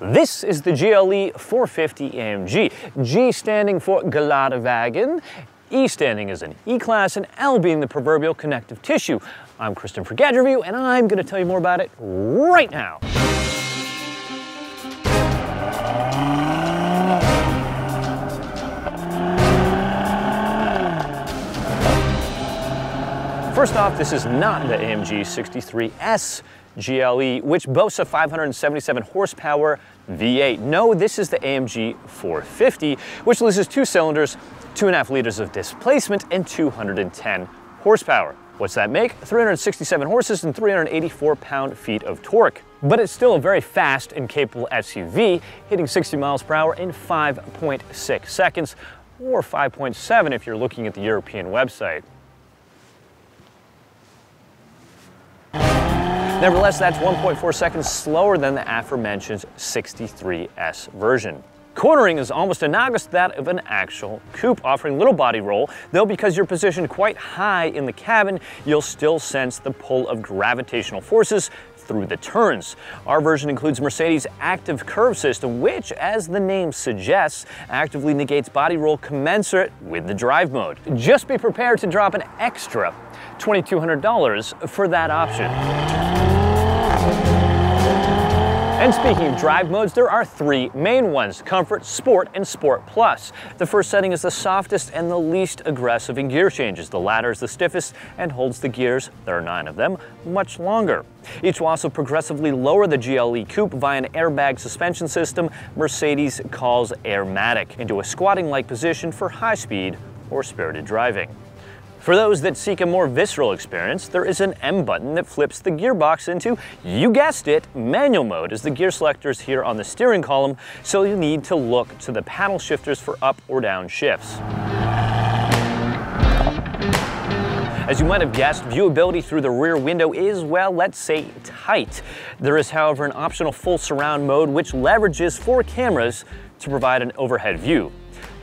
This is the GLE450 AMG, G standing for Geladewagen, E standing as an E-Class, and L being the proverbial connective tissue. I'm Kristen for Gadget Review, and I'm going to tell you more about it right now. First off, this is not the AMG 63S GLE, which boasts a 577 horsepower V8. No, this is the AMG 450, which loses 2 cylinders, 2.5 liters of displacement, and 210 horsepower. What's that make? 367 horses and 384 pound-feet of torque. But it's still a very fast and capable SUV, hitting 60 miles per hour in 5.6 seconds, or 5.7 if you're looking at the European website. Nevertheless, that's 1.4 seconds slower than the aforementioned 63S version. Cornering is almost analogous to that of an actual coupe, offering little body roll, though because you're positioned quite high in the cabin, you'll still sense the pull of gravitational forces through the turns. Our version includes Mercedes' active curve system, which, as the name suggests, actively negates body roll commensurate with the drive mode. Just be prepared to drop an extra $2,200 for that option. And speaking of drive modes, there are 3 main ones: Comfort, Sport, and Sport Plus. The first setting is the softest and the least aggressive in gear changes. The latter is the stiffest and holds the gears, there are 9 of them, much longer. Each will also progressively lower the GLE Coupe via an airbag suspension system Mercedes calls Airmatic into a squatting-like position for high speed or spirited driving. For those that seek a more visceral experience, there is an M button that flips the gearbox into, you guessed it, manual mode, as the gear selectors here on the steering column, so you need to look to the paddle shifters for up or down shifts. As you might have guessed, viewability through the rear window is, well, let's say tight. There is, however, an optional full surround mode which leverages 4 cameras to provide an overhead view,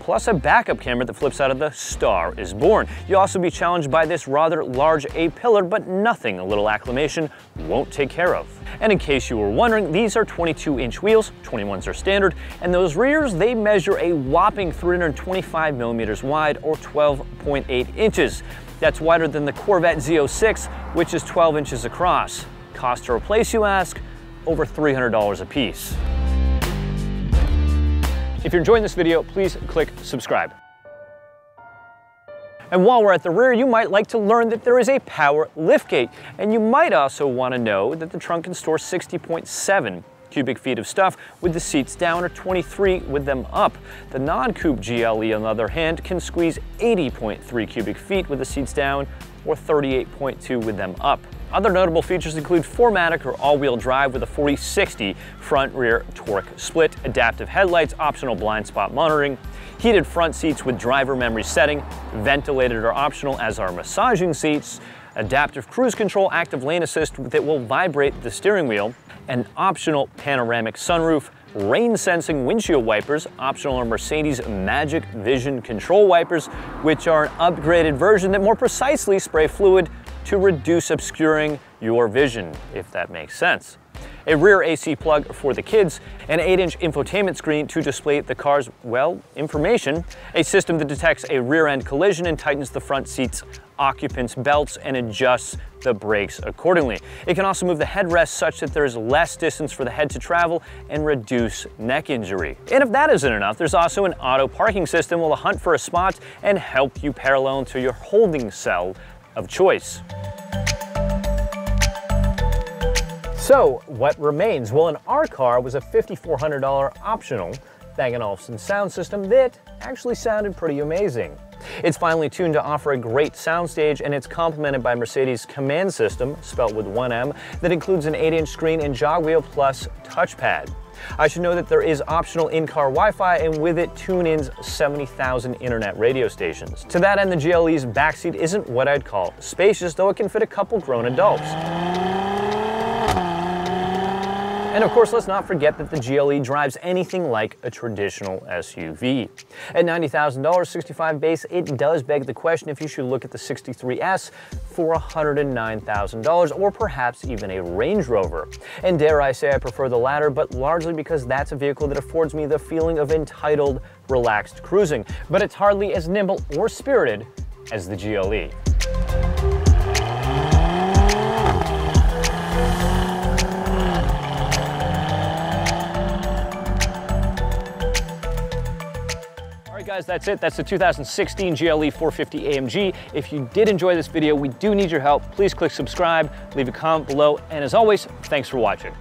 plus a backup camera that flips out of the Star is Born. You'll also be challenged by this rather large A-pillar, but nothing a litll acclimation won't take care of. And in case you were wondering, these are 22-inch wheels, 21s are standard, and those rears, they measure a whopping 325 millimeters wide, or 12.8 inches. That's wider than the Corvette Z06, which is 12 inches across. Cost to replace, you ask? Over $300 a piece. If you're enjoying this video, please click subscribe. And while we're at the rear, you might like to learn that there is a power liftgate, and you might also want to know that the trunk can store 60.7 cubic feet of stuff with the seats down, or 23 with them up. The non-coupe GLE, on the other hand, can squeeze 80.3 cubic feet with the seats down, or 38.2 with them up. Other notable features include 4MATIC or all-wheel drive with a 40/60 front-rear torque split, adaptive headlights, optional blind spot monitoring, heated front seats with driver memory setting, ventilated or optional as are massaging seats, adaptive cruise control, active lane assist that will vibrate the steering wheel, an optional panoramic sunroof, rain-sensing windshield wipers, optional are Mercedes Magic Vision control wipers, which are an upgraded version that more precisely spray fluid to reduce obscuring your vision, if that makes sense. A rear AC plug for the kids, an 8-inch infotainment screen to display the car's, well, information, a system that detects a rear-end collision and tightens the front seat's occupants' belts and adjusts the brakes accordingly. It can also move the headrest such that there is less distance for the head to travel and reduce neck injury. And if that isn't enough, there's also an auto parking system that will hunt for a spot and help you parallel into your holding cell of choice. So what remains? Well, in our car was a $5,400 optional Bang & Olufsen sound system that actually sounded pretty amazing. It's finely tuned to offer a great soundstage, and it's complemented by Mercedes' command system, spelt with 1 M, that includes an 8-inch screen and jog wheel plus touchpad. I should know that there is optional in-car Wi-Fi, and with it, tune-ins 70,000 internet radio stations. To that end, the GLE's backseat isn't what I'd call spacious, though it can fit a couple grown adults. And of course, let's not forget that the GLE drives anything like a traditional SUV. At $90,000, 65 base, it does beg the question if you should look at the 63S for $109,000, or perhaps even a Range Rover. And dare I say I prefer the latter, but largely because that's a vehicle that affords me the feeling of entitled, relaxed cruising. But it's hardly as nimble or spirited as the GLE. Guys, that's it. That's the 2016 GLE450 AMG. If you did enjoy this video, we do need your help. Please click subscribe, leave a comment below, and as always, thanks for watching.